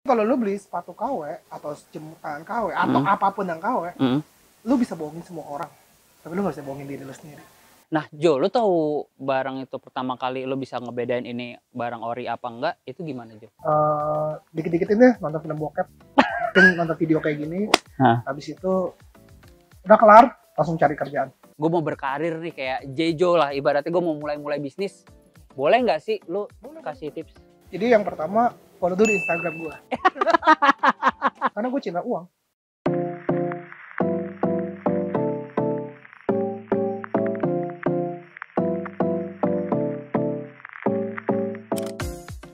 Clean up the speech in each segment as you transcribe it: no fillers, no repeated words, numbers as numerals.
Kalau lu beli sepatu KW atau jam tangan KW atau apapun yang KW, lu bisa bohongin semua orang, tapi lu nggak bisa bohongin diri lu sendiri. Nah, Jo, lu tahu barang itu pertama kali lu bisa ngebedain ini barang ori apa enggak? Itu gimana, Jo? Dikit-dikit ini nonton film bokep, nonton video kayak gini, habis itu udah kelar, langsung cari kerjaan. Gue mau berkarir nih kayak Jejo lah, ibaratnya gue mau mulai bisnis. Boleh nggak sih lu kasih tips? Jadi yang pertama, follow dulu di Instagram gue. Karena gue cinta uang.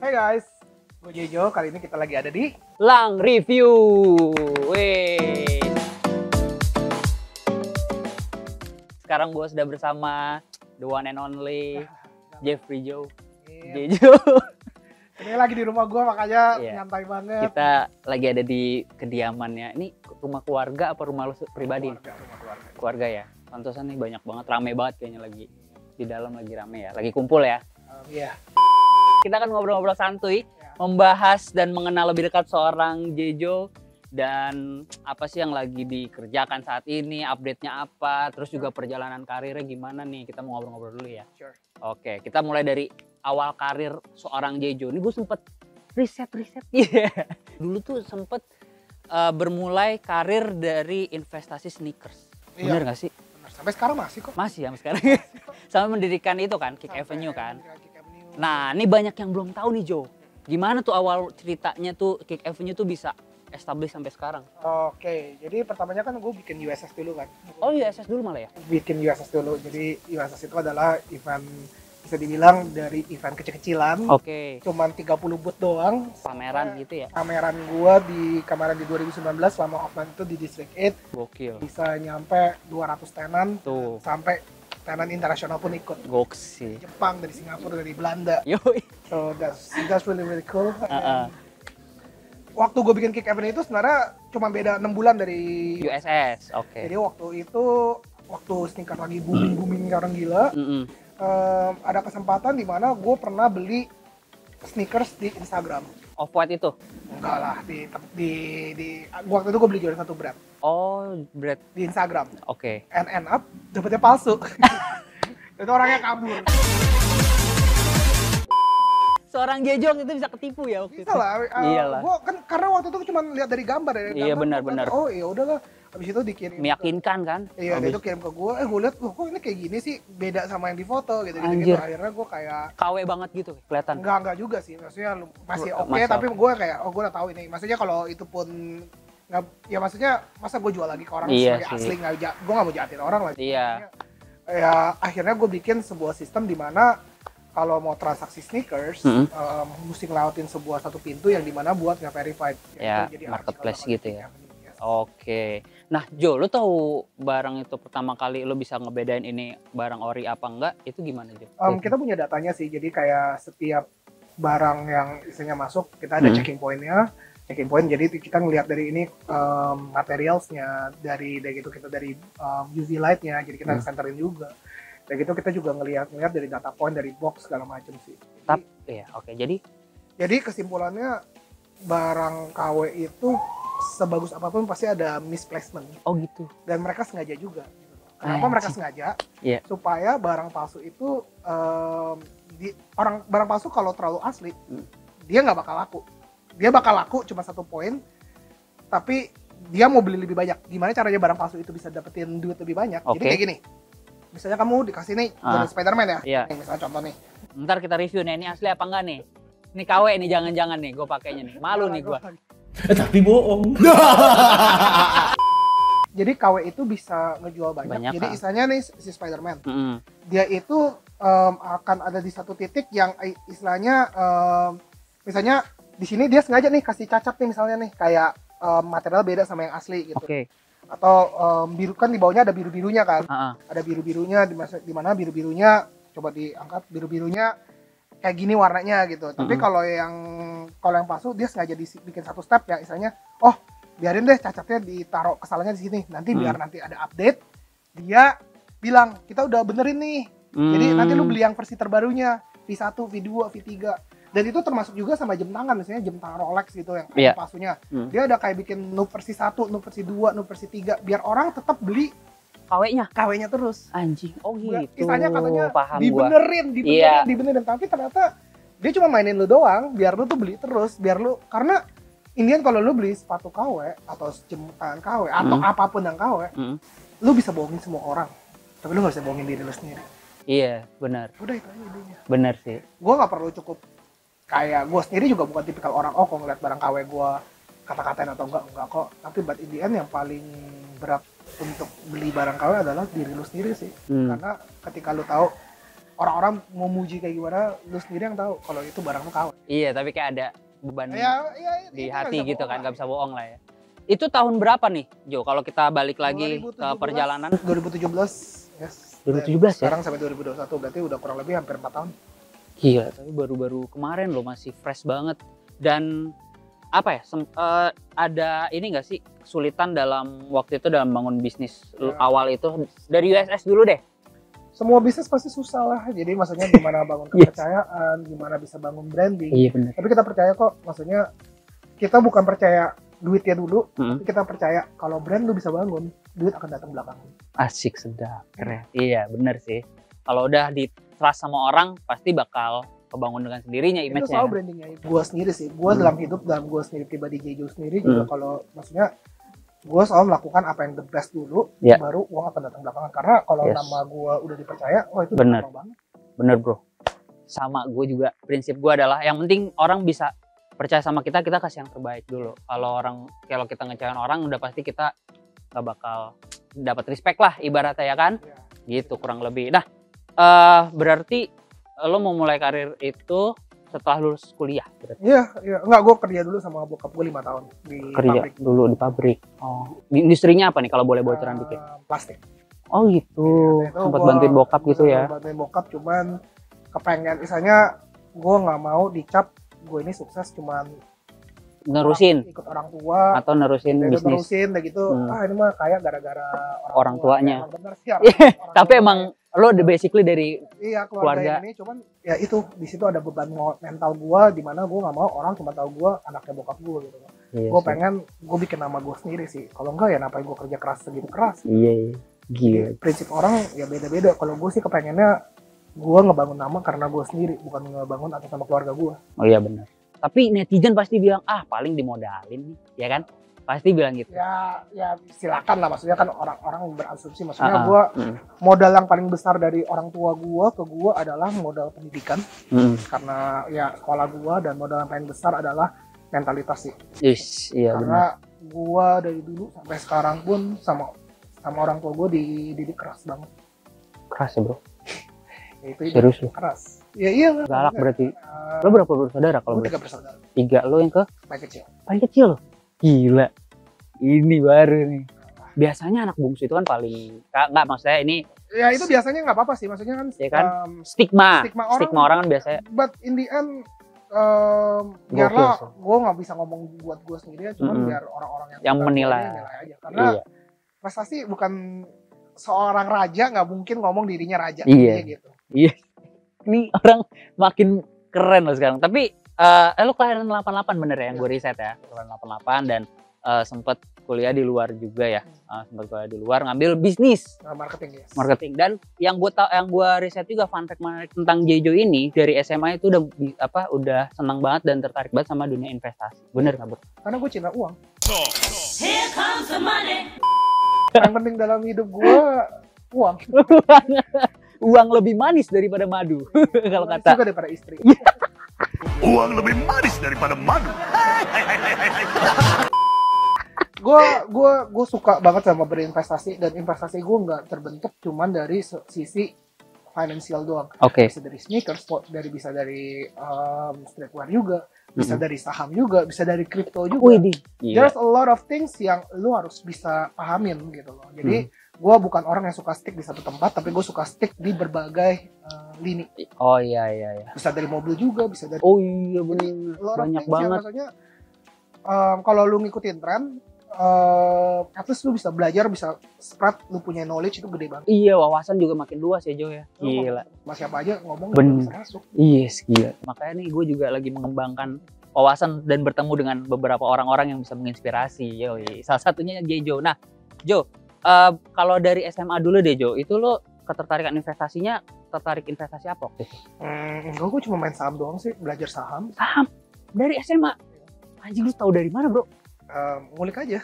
Hai guys, gue Jejo. Kali ini kita lagi ada di Lang Review. Weh. Sekarang gue sudah bersama the one and only Jeffrey Joe. Jejo. Ini lagi di rumah gue, makanya nyantai banget. Kita lagi ada di kediamannya. Ini rumah keluarga apa rumah lu pribadi? Keluarga ya. Pantesan nih banyak banget, rame banget kayaknya lagi di dalam, lagi rame ya, lagi kumpul ya. Iya. Kita akan ngobrol-ngobrol santuy, membahas dan mengenal lebih dekat seorang Jejo dan apa sih yang lagi dikerjakan saat ini, update-nya apa, terus juga perjalanan karirnya gimana nih. Kita mau ngobrol-ngobrol dulu ya. Sure. Oke, kita mulai dari awal karir seorang Jejo. Ini gue sempet riset. Dulu tuh sempet bermulai karir dari investasi sneakers. Bener gak sih? Bener. Sampai sekarang masih kok. Masih ya sekarang. Sampai mendirikan itu kan, Kick Avenue kan. Nah, ini banyak yang belum tahu nih, Jo. Gimana tuh awal ceritanya tuh Kick Avenue tuh bisa establish sampai sekarang? Oke, jadi pertamanya kan gue bikin USS dulu kan. Oh, USS dulu malah ya? Bikin USS dulu. Jadi USS itu adalah event, bisa dibilang dari event kecil-kecilan. Oke. Cuman 30 booth doang. Pameran gitu ya? Pameran gue di 2019 selama offline itu di District 8. Gokil. Bisa nyampe 200 tenan. Tuh. Sampai tenan internasional pun ikut. Goks sih. Jepang, dari Singapura, dari Belanda. Yoi. So that's really cool. Waktu gue bikin Kick Avenue itu sebenarnya cuma beda 6 bulan dari USS. Oke. Jadi waktu itu, waktu sneaker lagi booming-boomingnya orang gila, ada kesempatan di mana gue pernah beli sneakers di Instagram. Off-White itu? Enggak lah, waktu itu gue beli jualan satu brand. Oh, brand di Instagram. Oke. And end up dapetnya palsu. Itu orangnya kabur. Seorang Jejo itu bisa ketipu ya waktu itu. Bisa lah. Iyalah. Gue kan karena waktu itu cuma lihat dari gambar ya. Iya, benar-benar. Oh iya udahlah. Habis itu dikirim. Meyakinkan kan? Iya, dia itu kirim ke gue. Gue lihat, kok ini kayak gini sih, beda sama yang di foto gitu. Anjir. Akhirnya gue kayak KW banget gitu kelihatan. Enggak juga sih. Maksudnya masih oke, tapi gue kayak gue udah tahu ini. Maksudnya kalau itu pun nggak, ya maksudnya masa gue jual lagi ke orang sebagai asli, gue nggak mau jahatin orang lagi. Iya. Ya akhirnya gue bikin sebuah sistem di mana kalau mau transaksi sneakers, mesti ngelewatin satu pintu yang dimana buat nggak verified. Ya, jadi marketplace gitu ya. Oke. Nah, Jo, lu tahu barang itu pertama kali lu bisa ngebedain ini barang ori apa enggak? Itu gimana, Jo? Kita punya datanya sih. Jadi kayak setiap barang yang isinya masuk, kita ada checking point-nya. Checking point, jadi kita ngelihat dari ini materialsnya, dari gitu kita dari UV light-nya, jadi kita centerin juga. Dan gitu kita juga ngelihat dari data point, dari box segala macam sih. Tapi ya, oke. Jadi kesimpulannya barang KW itu sebagus apapun pasti ada misplacement. Oh gitu. Dan mereka sengaja juga. Kenapa mereka sengaja? Supaya barang palsu itu barang palsu kalau terlalu asli, dia nggak bakal laku. Dia bakal laku cuma 1 poin, tapi dia mau beli lebih banyak. Gimana caranya barang palsu itu bisa dapetin duit lebih banyak? Jadi kayak gini. Misalnya kamu dikasih nih dari Spider-Man ya. Iya. Nih, misalnya contoh nih. Ntar kita review nih, ini asli apa enggak nih? Ini KW nih, jangan-jangan nih gue pakainya nih. Malu nih gue. Tapi bohong. Jadi KW itu bisa ngejual banyak. Jadi istilahnya nih si Spider-Man. Dia itu akan ada di satu titik yang istilahnya misalnya di sini dia sengaja nih kasih cacat nih misalnya nih kayak material beda sama yang asli gitu. Atau biru kan di bawahnya ada biru-birunya kan. Ada biru-birunya di mana biru-birunya coba diangkat, biru-birunya kayak gini warnanya gitu. Tapi kalau yang palsu dia sengaja bikin satu step ya, misalnya biarin deh cacatnya ditaruh kesalahannya di sini. Nanti biar nanti ada update, dia bilang kita udah benerin nih. Jadi nanti lu beli yang versi terbarunya, V1, V2, V3. Dan itu termasuk juga sama jam tangan, misalnya jam tangan Rolex gitu yang kayak palsunya. Dia ada kayak bikin noob versi 1, noob versi 2, noob versi 3 biar orang tetap beli KW-nya terus. Anjing. Oh gitu. Istilahnya katanya paham dibenerin, tapi ternyata dia cuma mainin lu doang biar lu tuh beli terus, biar lu, karena Indian kalau lu beli sepatu KW atau jam tangan KW atau apapun yang KW, lu bisa bohongin semua orang. Tapi lu gak bisa bohongin diri lu sendiri. Iya, benar. Udah itu aja idenya. Benar sih. Gue gak perlu cukup kayak gue sendiri juga bukan tipikal orang kok ngeliat barang KW gue kata-katain atau enggak kok. Tapi but in the end yang paling berat untuk beli barang KW adalah diri lu sendiri sih. Karena ketika lu tahu orang-orang mau muji kayak gimana, lu sendiri yang tahu kalau itu barang lu KW. Iya, tapi kayak ada beban di hati gitu kan, nggak bisa bohong lah ya. Itu tahun berapa nih, Jo? Kalau kita balik lagi 2017, ke perjalanan? 2017, yes. 2017 ya? Sekarang sampai 2021, berarti udah kurang lebih hampir 4 tahun. Gila, tapi baru-baru kemarin loh, masih fresh banget. Dan apa ya, ada ini nggak sih kesulitan dalam waktu itu dalam bangun bisnis awal itu? Dari USS dulu deh. Semua bisnis pasti susah lah, jadi maksudnya gimana bangun kepercayaan, gimana bisa bangun branding. Iya, bener. Tapi kita percaya kok, maksudnya kita bukan percaya duitnya dulu, tapi kita percaya kalau brand lu bisa bangun, duit akan datang belakangan. Asik, sedap, keren. Iya, bener sih. Kalau udah di-trust sama orang, pasti bakal kebangun dengan sendirinya image-nya. Itu soal brandingnya. Gue sendiri sih, gue dalam hidup, dalam gue sendiri pribadi Jejo sendiri juga kalau maksudnya gue selalu melakukan apa yang the best dulu, baru uang akan datang belakangan. Karena kalau nama gue udah dipercaya, itu bener banget. Bener bro, sama gue juga. Prinsip gue adalah yang penting orang bisa percaya sama kita, kita kasih yang terbaik dulu. Kalau kita ngecewain orang, udah pasti kita nggak bakal dapat respect lah ibaratnya ya kan, gitu kurang lebih. Nah, berarti lo mau mulai karir itu setelah lulus kuliah? Iya, enggak, gue kerja dulu sama bokap gue 5 tahun di pabrik. Dulu di pabrik. Oh, industrinya apa nih kalau boleh bocoran dikit? Plastik. Oh gitu, sempat bantuin bokap gitu ya? Bantuin bokap, cuman kepengen, misalnya gue nggak mau dicap gue ini sukses cuman nerusin ikut orang tua atau nerusin bisnis. Nerusin gitu. Ini mah kayak gara-gara orang tuanya. Bener sih, tapi emang lo basically dari keluarga ini, cuman ya itu di situ ada beban mental gue, di mana gue nggak mau orang cuma tahu gue anaknya bokap gue gitu. Gue pengen gue bikin nama gue sendiri sih. Kalau enggak ya ngapain gue kerja keras segitu keras. Iya. Gila. Prinsip orang ya beda-beda. Kalau gue sih kepengennya gue ngebangun nama karena gue sendiri, bukan ngebangun atas nama keluarga gue. Oh iya benar. Tapi netizen pasti bilang, paling dimodalin nih, ya kan? Pasti bilang gitu. Ya silakan lah, maksudnya kan orang-orang berasumsi. Maksudnya gue modal yang paling besar dari orang tua gue ke gue adalah modal pendidikan. Karena ya sekolah gue, dan modal yang paling besar adalah mentalitas sih. Iya, karena gue dari dulu sampai sekarang pun sama orang tua gue dididik keras banget. Keras ya bro? Ya, itu serius lo? Keras. Ya iya lah. Galak berarti. Lo berapa bersaudara kalau berarti? 3 bersaudara. 3, lo yang ke? Paling kecil. Paling kecil lo? Gila. Ini baru nih. Biasanya anak bungsu itu kan paling, nggak maksudnya ini. Ya itu biasanya nggak apa-apa sih, maksudnya kan. Ya kan? Stigma orang kan biasanya. But in the end, biarlah gue nggak bisa ngomong buat gue sendiri, cuman biar orang-orang yang menilai aja. Karena prestasi bukan seorang raja nggak mungkin ngomong dirinya raja. Gitu. Iya. Ini orang makin keren loh sekarang. Tapi lo kelahiran 88 bener ya yang gue riset ya. Kelahiran 88 dan sempet kuliah di luar juga ya. Sempet kuliah di luar ngambil bisnis. Marketing, yes. Marketing. Dan yang gue riset juga fun fact tentang Jejo ini dari SMA itu udah senang banget dan tertarik banget sama dunia investasi. Bener nggak bro? Karena gue cinta uang. Here comes the money. Yang penting dalam hidup gue uang. Uang lebih manis daripada madu. Kalau kata. Juga daripada istri. Uang lebih manis daripada madu. Gue suka banget sama berinvestasi, dan investasi gue nggak terbentuk cuman dari sisi financial doang. Bisa dari sneakers, bisa dari streetwear juga, bisa dari saham juga, bisa dari kripto juga. There's a lot of things yang lu harus bisa pahamin gitu loh. Jadi gue bukan orang yang suka stick di satu tempat, tapi gue suka stick di berbagai lini. Oh iya. Bisa dari mobil juga, bisa dari. Oh iya benar. Banyak banget. Maksudnya kalau lu ngikutin tren, at least lu bisa belajar, bisa spread, lu punya knowledge itu gede banget. Iya, wawasan juga makin luas ya Jo ya. Gila. Mas siapa aja ngomong Bener. bisa masuk. Yes, gila. Makanya nih gue juga lagi mengembangkan wawasan dan bertemu dengan beberapa orang-orang yang bisa menginspirasi. Yoi. Salah satunya Jo. Nah, Jo, kalau dari SMA dulu deh Jo, itu lo ketertarikan investasinya, tertarik investasi apa waktu itu? Enggak, gue cuma main saham doang sih, belajar saham. Saham? Dari SMA? Anjing, lu tahu dari mana bro? Ngulik aja.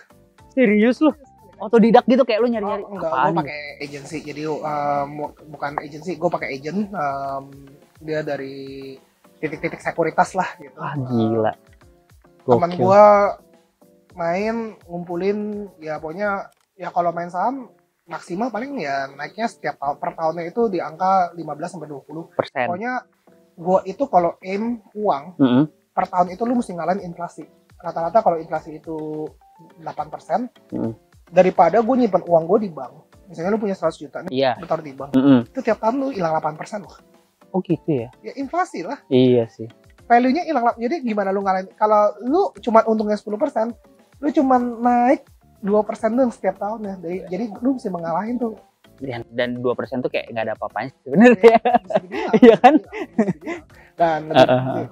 Serius lu? Otodidak gitu kayak lu nyari-nyari? Enggak, gue pakai agency. Jadi bukan agency, gue pakai agent. Dia dari titik-titik sekuritas lah gitu. Ah gila. Temen gue main ngumpulin ya pokoknya ya kalau main saham maksimal paling ya naiknya setiap tahun per tahunnya itu di angka 15-20%. Pokoknya gue itu kalau aim uang per tahun itu lu mesti ngalahin inflasi. Rata-rata kalau inflasi itu 8%, daripada gue nyimpen uang gue di bank. Misalnya lu punya 100 juta nih, lu taruh di bank. Itu tiap tahun lu hilang 8% loh. Oh gitu ya? Ya inflasi lah. Iya sih. Value-nya hilang. Jadi gimana lu ngalahin? Kalau lu cuma untungnya 10%, lu cuma naik 2% dong setiap tahun ya. Jadi lu mesti mengalahin tuh. Dan 2% tuh kayak nggak ada apa-apanya sebenarnya. Iya kan? Dan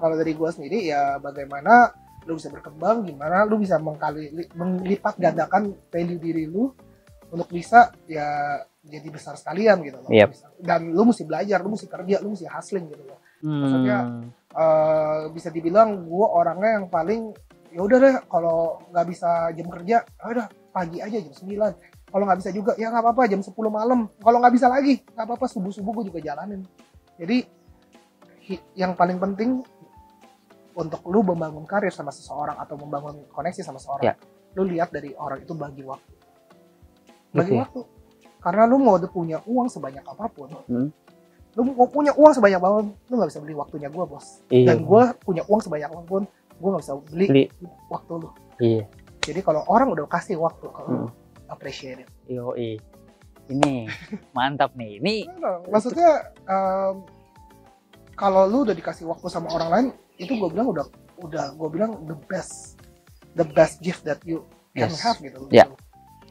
kalau dari gue sendiri ya bagaimana lu bisa berkembang, gimana lu bisa melipat gandakan value diri lu untuk bisa ya jadi besar sekalian gitu loh. Yep. Dan lu mesti belajar, lu mesti kerja, lu mesti hustling gitu loh. Maksudnya bisa dibilang gue orangnya yang paling ya udah deh kalau nggak bisa jam kerja, udah pagi aja jam 9. Kalau nggak bisa juga ya nggak apa-apa jam 10 malam. Kalau nggak bisa lagi nggak apa-apa subuh-subuh gue juga jalanin. Jadi yang paling penting untuk lu membangun karir sama seseorang atau membangun koneksi sama seseorang, lu lihat dari orang itu bagi waktu. Waktu. Karena lu mau punya uang sebanyak apapun, lu mau punya uang sebanyak apapun, lu nggak bisa beli waktunya gue bos. Dan gue punya uang sebanyak apapun, gue nggak bisa beli waktu lu. Jadi kalau orang udah kasih waktu ke lu, appreciate it. Yoi. Ini mantap nih. Ini maksudnya kalau lu udah dikasih waktu sama orang lain, itu gue bilang udah gue bilang the best gift that you can have gitu. Ya.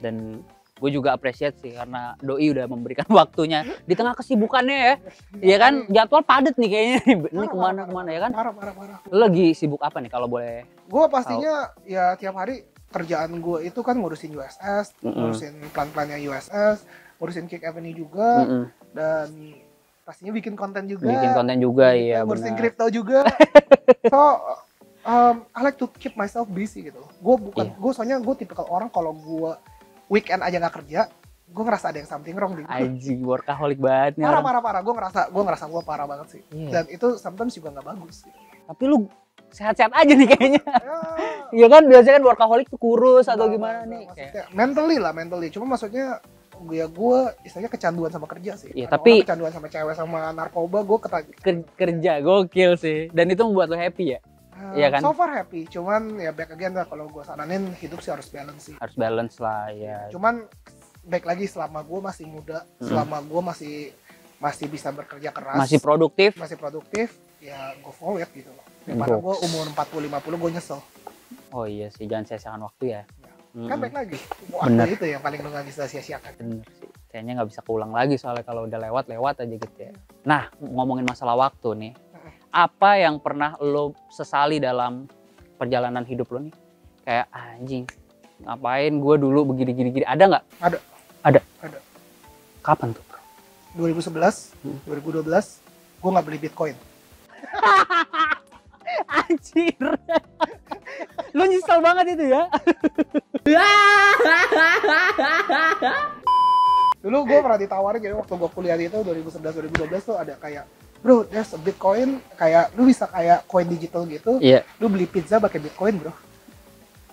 Dan gue juga appreciate sih karena doi udah memberikan waktunya di tengah kesibukannya ya. Iya kan, jadwal padat nih kayaknya. Ini kemana ya kan? Parah. Lu lagi sibuk apa nih kalau boleh? Gue pastinya ya tiap hari kerjaan gue itu kan ngurusin USS, ngurusin plan-plannya USS, ngurusin Kick Avenue juga, dan pastinya bikin konten juga. Iya benar. Ngurusin kripto juga. So, I like to keep myself busy gitu. Gue soalnya gue tipikal orang kalau gue weekend aja nggak kerja, gue ngerasa ada yang something wrong di gue. Anjing, workaholic banget nih. Parah. Gue ngerasa gue parah banget sih. Dan itu sometimes juga nggak bagus sih. Tapi lu sehat-sehat aja nih kayaknya. Iya kan, biasanya kan workaholic tuh kurus atau gimana nih? Maksudnya mentally. Cuma maksudnya ya gue istilahnya kecanduan sama kerja sih. Iya, tapi kecanduan sama cewek sama narkoba, gue kerja gokil sih. Dan itu membuat lo happy ya? Iya kan? So far happy, cuman ya back again lah kalau gue saranin hidup sih harus balance sih. Harus balance lah ya. Cuman back lagi selama gue masih muda, selama gue masih bisa bekerja keras, masih produktif, ya go forward gitu loh. Daripada gue umur 40-50 gue nyesel. Oh iya sih, jangan sia-siakan waktu ya. Kan baik lagi, waktu itu yang paling lo gak bisa sia-siakan. Bener sih, kayaknya gak bisa keulang lagi soalnya kalau udah lewat aja gitu ya. Nah, ngomongin masalah waktu nih, apa yang pernah lo sesali dalam perjalanan hidup lo nih? Kayak anjing, ngapain gue dulu begini-gini, ada nggak? Ada. Kapan tuh? 2011, 2012, gue nggak beli Bitcoin. Anjir. Lo nyesel banget itu ya? Dulu gue pernah ditawarin, jadi waktu gue kuliah itu 2011-2012 tuh ada kayak, bro, there's a Bitcoin, kayak lu bisa kayak koin digital gitu, lu beli pizza pakai Bitcoin bro,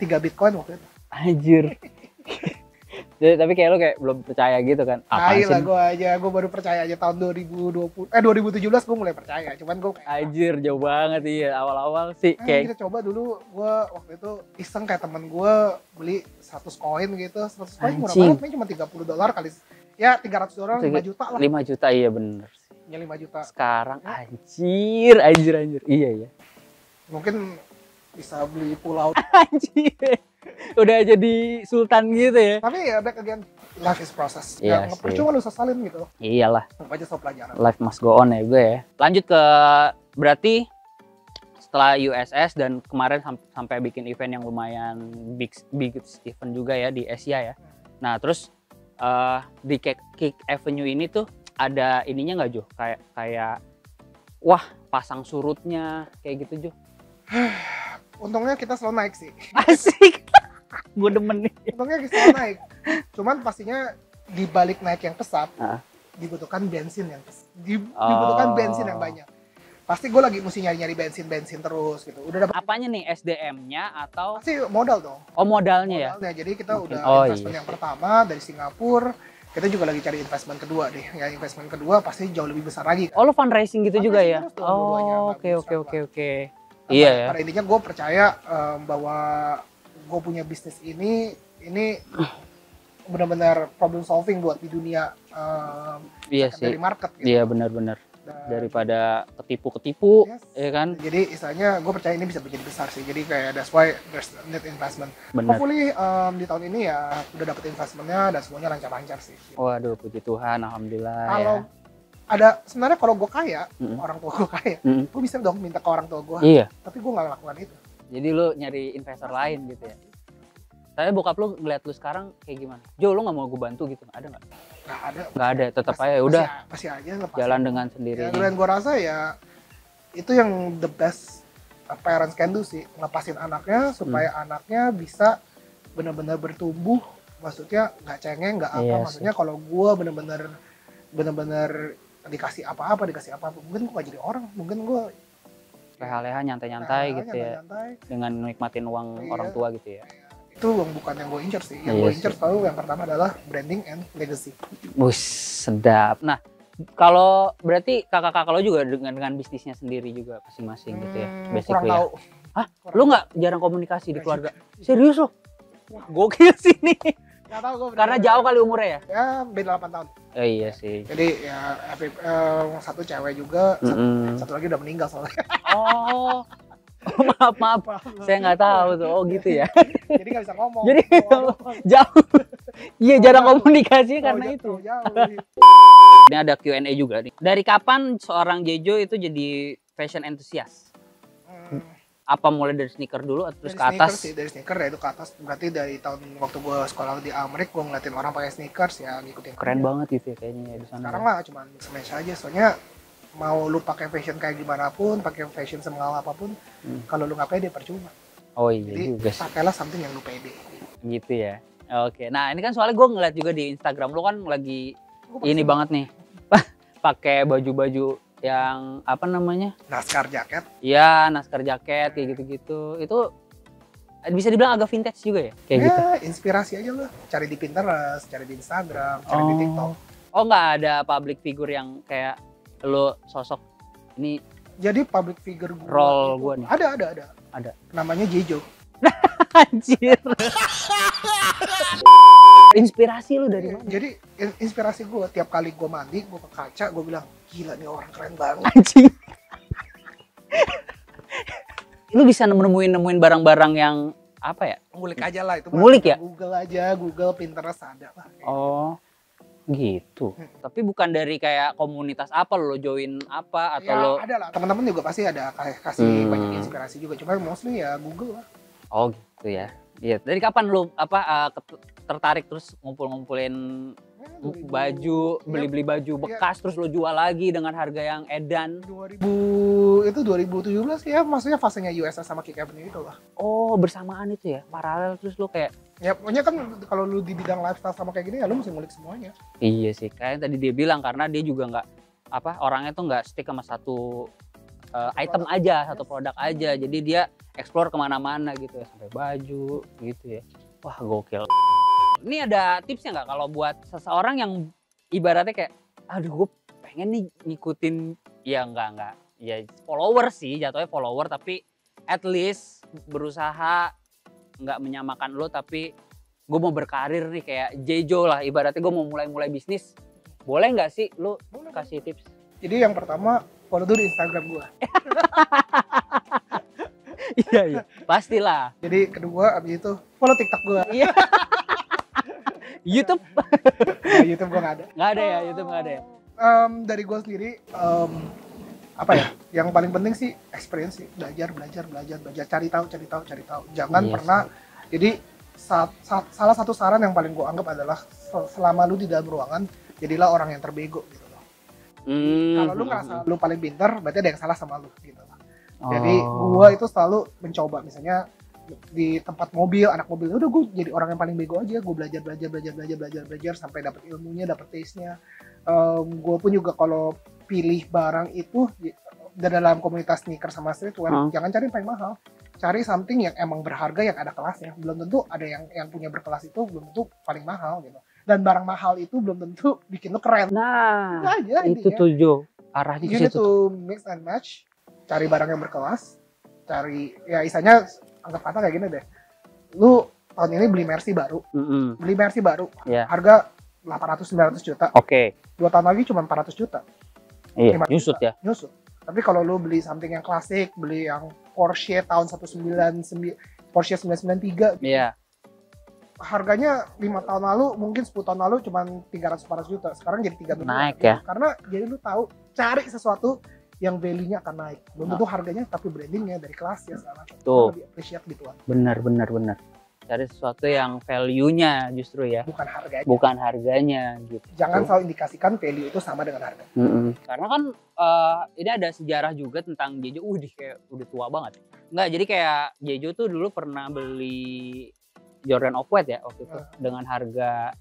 3 Bitcoin waktu itu. Anjir. Jadi, tapi kayak lu kayak belum percaya gitu kan? Lah gue baru percaya aja tahun 2017 gue mulai percaya, cuman gue kayak anjir jauh banget iya awal-awal sih kayak kita coba dulu. Gue waktu itu iseng kayak temen gue beli 100 koin gitu, 100 koin murah banget, cuma $30 kali ya $300, 5 juta lah. 5 juta iya bener ya 5 juta sekarang ya. Anjir iya mungkin bisa beli pulau. Anjir udah jadi sultan gitu ya. Tapi ya back again, life is process. Iya Nggak percuma lu sesalin gitu. Iyalah. Anggap aja soal pelajaran. Life must go on ya gue ya. Lanjut ke berarti setelah USS dan kemarin sampai bikin event yang lumayan big event juga ya di Asia ya. Nah terus di Kick Avenue ini tuh ada ininya nggak Jo? Kayak wah pasang surutnya kayak gitu Jo. Untungnya kita selalu naik sih. Asik. Gue demen nih. Untungnya kita selalu naik. Cuman pastinya di balik naik yang pesat dibutuhkan bensin yang dibutuhkan bensin yang banyak. Pasti gue lagi mesti nyari bensin terus gitu. Udah dapat apanya nih, SDM-nya atau pasti modal dong. Oh modalnya ya. Jadi kita udah investment yang iya. pertama dari Singapura. Kita juga lagi cari investment kedua deh. Ya investment kedua pasti jauh lebih besar lagi. Oh lu fundraising gitu juga ya? Oh oke. Iya ya. Pada intinya gue percaya bahwa gue punya bisnis ini benar-benar problem solving buat di dunia iya sih. dari market gitu. Iya benar-benar. Daripada ketipu ya kan. Jadi istilahnya gue percaya ini bisa menjadi besar sih. Jadi kayak that's why there's need investment. Bener. Hopefully di tahun ini ya udah dapet investmentnya dan semuanya lancar-lancar sih. Waduh puji Tuhan, alhamdulillah. Kalau ada sebenarnya kalau gue kaya, orang tua gue kaya, gue bisa dong minta ke orang tua gue. Iya. Tapi gue nggak lakukan itu. Jadi lu nyari investor lain gitu ya. Tapi bokap lu ngeliat lu sekarang kayak gimana? Jo, lu nggak mau gue bantu gitu? Ada nggak? Nggak ada, tetap aja udah. Masih aja lepas. Jalan dengan sendirinya. Ya, dan gue rasa ya itu yang the best parents can do sih, ngelepasin anaknya supaya anaknya bisa benar-benar bertumbuh. Maksudnya nggak cengeng, nggak apa. Maksudnya kalau gue benar-benar dikasih apa-apa, mungkin gue gak jadi orang, mungkin gue leha-leha nyantai-nyantai gitu ya. Dengan nikmatin uang orang tua gitu ya. Itu bukan yang gue incer sih. Yang gue incer selalu yang pertama adalah branding and legacy. Wus, sedap. Nah, kalau berarti kakak-kakak lo juga dengan bisnisnya sendiri juga masing-masing gitu ya? Kurang tahu. Hah? Lo nggak jarang komunikasi di keluarga? Serius lo? Wah, gokil sih nih. Gak tahu gue. Karena jauh kali umurnya ya? Ya, beda 8 tahun. Iya sih. Jadi ya satu cewek juga, satu lagi udah meninggal soalnya. Oh. maaf. Saya nggak tahu tuh. Oh gitu ya. Jadi nggak bisa ngomong. Jadi jauh. Iya jarang komunikasi karena itu. Ini ada Q&A juga nih. Dari kapan seorang Jejo itu jadi fashion enthusiast? Apa mulai dari sneaker dulu terus ke atas? Dari sneaker ya itu ke atas. Berarti dari tahun waktu gue sekolah di Amerika gue ngeliatin orang pakai sneakers ya ngikutin. Keren banget gitu ya kayaknya ya di sana. Sekarang mah cuma smash aja soalnya mau lu pakai fashion kayak gimana pun, pakai fashion semengal apapun, kalau lu nggak pede percuma. Oh iya. Jadi pakailah something yang lu pede. Gitu ya. Oke. Nah ini kan soalnya gue ngeliat juga di Instagram lu kan lagi ini banget nih, pakai baju-baju yang apa namanya? Naskar jaket. Iya, naskar jaket kayak gitu-gitu. Itu bisa dibilang agak vintage juga ya? Kayak gitu. Inspirasi aja lo. Cari di Pinterest, cari di Instagram, cari di TikTok. Oh, nggak ada public figure yang kayak lo sosok ini. Jadi public figure gue. Role gue nih. Ada. Namanya Jejo. Anjir. Inspirasi lu dari mana? Jadi inspirasi gue tiap kali gue mandi, gue ke kaca, gue bilang gila nih orang keren banget. Anjing. Lu bisa nemuin barang-barang yang apa ya? Ngulik aja lah itu. Ngulik ya? Google, Pinterest ada lah. Oh, gitu. Tapi bukan dari kayak komunitas apa lo join apa atau ya, lo? Ada lah. Teman-teman juga pasti ada kasih banyak inspirasi juga. Cuma mostly ya Google lah. Oh gitu ya. Iya. Dari kapan lu tertarik terus ngumpulin baju, beli baju bekas terus lo jual lagi dengan harga yang edan? 2017 ya, maksudnya fasenya USS sama Kick Avenue itu lah. Oh, bersamaan itu ya, paralel terus lo kayak. Ya pokoknya kan kalau lu di bidang lifestyle sama kayak gini ya lu mesti ngulik semuanya. Iya sih, kayak tadi dia bilang karena dia juga nggak orangnya tuh nggak stick sama satu item aja, satu produk aja. Jadi dia explore kemana-mana gitu ya, sampai baju gitu ya. Wah gokil. Ini ada tipsnya nggak kalau buat seseorang yang ibaratnya kayak, aduh gue pengen nih ngikutin, ya enggak, ya follower sih, jatuhnya follower tapi at least berusaha nggak menyamakan lo, tapi gue mau berkarir nih kayak Jejo lah, ibaratnya gue mau mulai bisnis, boleh nggak sih lo kasih tips? Jadi yang pertama follow dulu di Instagram gue. Iya, pastilah. Jadi kedua abis itu follow TikTok gue. Iya. YouTube? Nah, YouTube gue nggak ada. Nggak ada ya, YouTube nggak ada ya. Dari gue sendiri, apa ya? Yang paling penting sih experience sih, belajar, cari tahu. Jangan pernah. Jadi salah satu saran yang paling gue anggap adalah selama lu di dalam ruangan, jadilah orang yang terbego gitu loh. Kalau lu ngerasa lu paling pintar, berarti ada yang salah sama lu gitu loh. Jadi gue itu selalu mencoba, misalnya di tempat mobil, anak mobil, udah gue jadi orang yang paling bego aja, gue belajar sampai dapet ilmunya, dapet taste-nya. Gue pun juga kalau pilih barang itu dalam komunitas sneaker sama streetwear, jangan cari yang paling mahal, cari something yang emang berharga, yang ada kelasnya. Belum tentu ada yang punya berkelas itu belum tentu paling mahal gitu, dan barang mahal itu belum tentu bikin lo keren. Nah itu tujuh arahnya ke situ. To mix and match, cari barang yang berkelas, cari ya istilahnya anggap kata kayak gini deh, lu tahun ini beli Mercy baru, harga 800-900 juta. Oke. 2 tahun lagi cuma 400 juta. Iya, nyusut juta. Nyusut. Tapi kalau lu beli something yang klasik, beli yang Porsche tahun Porsche 993 gitu. Iya. Harganya 5 tahun lalu, mungkin 10 tahun lalu cuma 300-400 juta. Sekarang jadi 3 miliar. Naik ya. Karena jadi lu tahu cari sesuatu yang value-nya akan naik. Belum tentu harganya, tapi brandingnya dari kelas ya segala macam. Tuh. Lebih appreciate gituan. Benar. Cari sesuatu yang value-nya justru ya. Bukan harganya gitu. Jangan selalu indikasikan value itu sama dengan harga. Karena kan ini ada sejarah juga tentang Jejo. Kayak udah tua banget. Enggak, jadi kayak Jejo tuh dulu pernah beli Jordan Off-White ya waktu itu dengan harga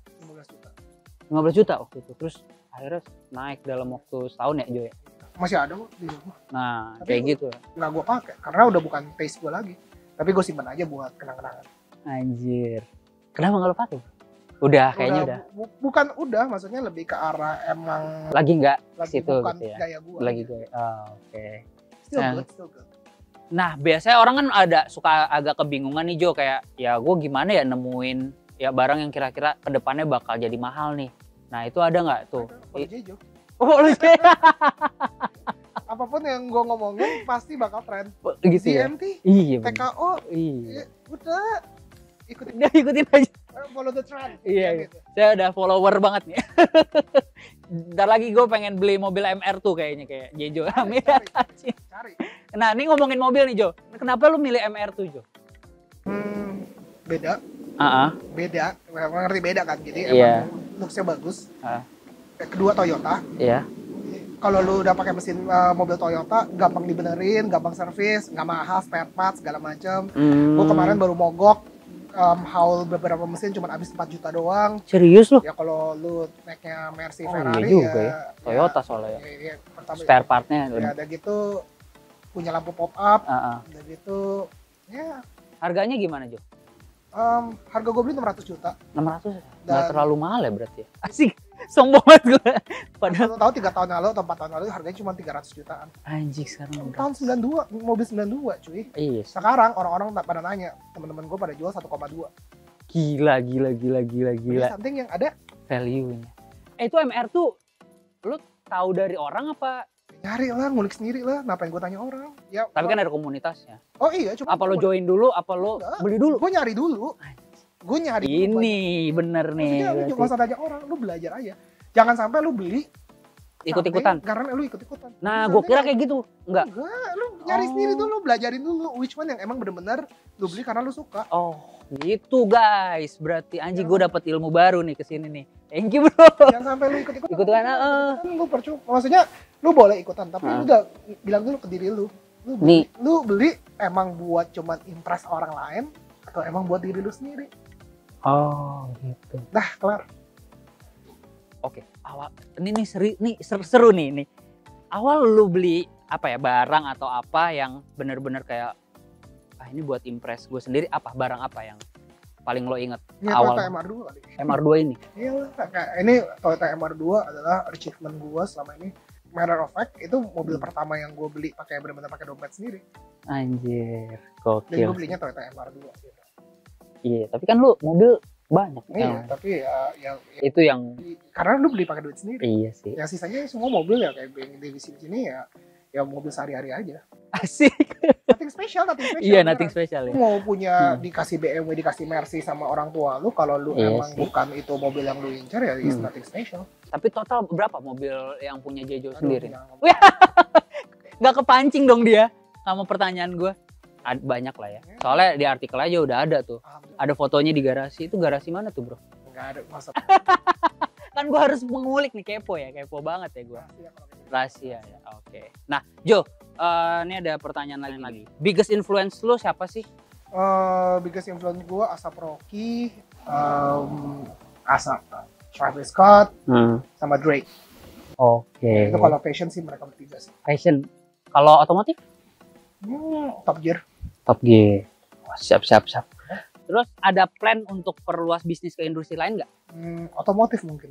15 juta waktu itu. Terus akhirnya naik dalam waktu setahun ya, Jo ya. Masih ada kok di rumah. Nah, tapi kayak gitu. Nggak gue pakai karena udah bukan taste gue lagi. Tapi gue simpan aja buat kenang-kenangan. Anjir. Kenapa nggak lo pakai? Udah kayaknya udah. Bukan udah, maksudnya lebih ke arah emang lagi nggak situ bukan gitu ya. Gaya gue. Lagi gaya. Oke. Still good. Nah, biasanya orang kan ada suka agak kebingungan nih Jo, kayak ya gue gimana ya nemuin ya barang yang kira-kira kedepannya bakal jadi mahal nih. Nah, itu ada nggak tuh? Jejo. Oh, Apapun yang gue ngomongin pasti bakal tren. Gitu GMT, iya, TKO, iya. Udah ikutin aja. Follow the trend. Iya, gitu. Saya udah follower banget nih. Ntar lagi gue pengen beli mobil MR tuh kayaknya kayak Jejo. Cari. Nah, ini ngomongin mobil nih Jo. Kenapa lu milih MR tuh Jo? Beda. Beda. Ngerti beda kan? Jadi emang looks-nya bagus. Kedua Toyota. Iya. Kalau lu udah pakai mesin mobil Toyota, gampang dibenerin, gampang servis, nggak mahal, spare parts segala macam. Gue kemarin baru mogok haul beberapa mesin cuma habis 4 juta doang. Serius lu? Ya kalau lu naiknya Mercy Ferrari iya juga ya. Toyota soalnya ya. Pertama, spare partnya. Ya ada gitu, punya lampu pop up, ada gitu. Ya. Harganya gimana Jo? Harga gue beli 600 juta. 600? Nggak terlalu mahal ya berarti ya? Asik. Sombong banget gue. Padahal tahu 3 tahun lalu atau 4 tahun lalu harganya cuma 300 jutaan. Anjing sekarang. Tahun 92, mobil 92 cuy. Iya. Sekarang orang-orang pada nanya, teman-teman gue pada jual 1,2. Gila. Beli something yang ada value-nya. Itu MR tuh lu tahu dari orang apa? Nyari lah, ngulik sendiri lah. Ngapain gue tanya orang? Ya. Tapi kan ada komunitasnya. Oh iya, cuma apa lo join dulu, apa lo beli dulu? Gue nyari dulu. Ini bener nih. Lu gak usah tanya orang, lu belajar aja. Jangan sampai lu beli ikut-ikutan. Karena lu ikut-ikutan. Nah, gue kira kayak gitu. Enggak, lu nyari sendiri dulu, belajarin dulu which one yang emang bener-bener lu beli karena lu suka. Oh, gitu guys. Berarti anjing gue dapet ilmu baru nih kesini nih. Thank you bro. Jangan sampai lu ikut-ikutan. Ikutan lu percuma. Maksudnya lu boleh ikutan, tapi lu udah bilang dulu ke diri lu. Lu beli emang buat cuman impress orang lain atau emang buat diri lu sendiri. Oh gitu. Nah kelar. Oke, awal ini seru nih. Awal lu beli apa ya, barang atau apa yang bener-bener kayak ini buat impress gue sendiri, barang apa yang paling lo inget awal? Toyota MR2 kali. MR2 ini? Iya lah, ini Toyota MR2 adalah achievement gue selama ini. Matter of fact, itu mobil pertama yang gue beli bener-bener pakai dompet sendiri. Anjir, gokil. Dan gue belinya Toyota MR2 gitu. Iya, tapi kan lu mobil banyak. Iya, tapi ya itu yang karena lu beli pakai duit sendiri. Iya sih. Yang sisanya semua mobil ya kayak yang di sini ya ya mobil sehari-hari aja. Asik. Nothing special. Iya, nothing special ya. Mau punya dikasih BMW, dikasih Mercy sama orang tua lu, kalau lu emang bukan itu mobil yang lu incar ya is nothing special. Tapi total berapa mobil yang punya Jejo sendiri? Nggak kepancing dong dia sama pertanyaan gue. Banyak lah ya. Soalnya di artikel aja udah ada tuh. Ada fotonya di garasi. Itu garasi mana tuh, bro? Nggak ada, masa. Kan gue harus mengulik nih, kepo ya. Kepo banget ya gue. Rahasia ya, oke. Nah, Jo, ini ada pertanyaan lain lagi. Biggest influence lu siapa sih? Biggest influence gue Asap Rocky, Travis Scott, sama Drake. Oke. Itu kalau fashion sih mereka bertiga sih. Fashion. Kalau otomotif? Top Gear. Top Gear. Oh, siap. Terus ada plan untuk perluas bisnis ke industri lain nggak? Otomotif mungkin.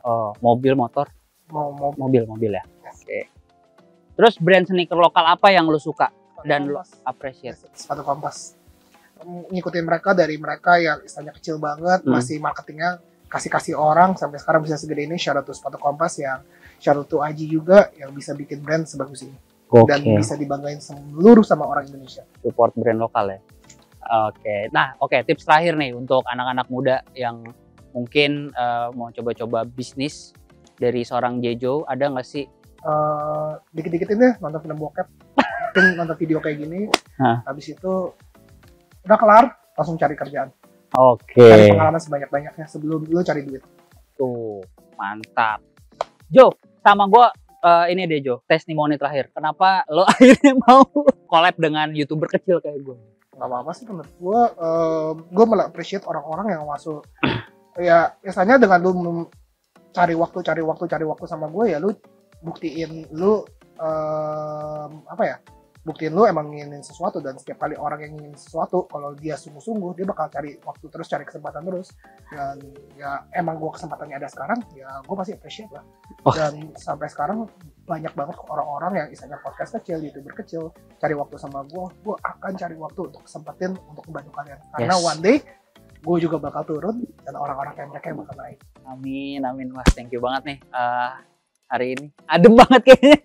Oh, mobil, motor? Mobil ya. Oke. Terus brand sneaker lokal apa yang lu suka dan lu appreciate? Sepatu Kompas. Ngikutin mereka dari mereka yang istilahnya kecil banget, masih marketingnya kasih orang sampai sekarang bisa segede ini. Shout out to Sepatu Kompas, yang shout out to Aji juga yang bisa bikin brand sebagus ini. Dan bisa dibanggain seluruh sama orang Indonesia. Support brand lokal ya. Oke. Nah, tips terakhir nih untuk anak-anak muda yang mungkin mau coba-coba bisnis dari seorang Jejo, ada nggak sih? Dikit-dikitin deh nonton film bokep, nonton video kayak gini. Habis itu udah kelar, langsung cari kerjaan. Cari pengalaman sebanyak-banyaknya sebelum lu cari duit. Tuh, mantap. Jo, sama gue ini deh Jo, testimoni terakhir. Kenapa lo akhirnya mau collab dengan YouTuber kecil kayak gue? Gak apa-apa sih menurut gue malah appreciate orang-orang yang masuk. Ya biasanya dengan lu cari waktu sama gue, ya lu buktiin lu buktiin lu emang ngingin sesuatu. Dan setiap kali orang yang ngingin sesuatu, kalau dia sungguh-sungguh, dia bakal cari waktu terus, cari kesempatan terus. Dan ya emang gue kesempatannya ada sekarang, ya gue pasti appreciate lah. Dan sampai sekarang banyak banget orang-orang yang istilahnya podcast kecil, YouTuber kecil, cari waktu sama gue akan cari waktu untuk kesempatin untuk membantu kalian. Karena one day gue juga bakal turun dan orang-orang kayak mereka yang bakal naik. Amin. Mas, thank you banget nih hari ini. Adem banget kayaknya.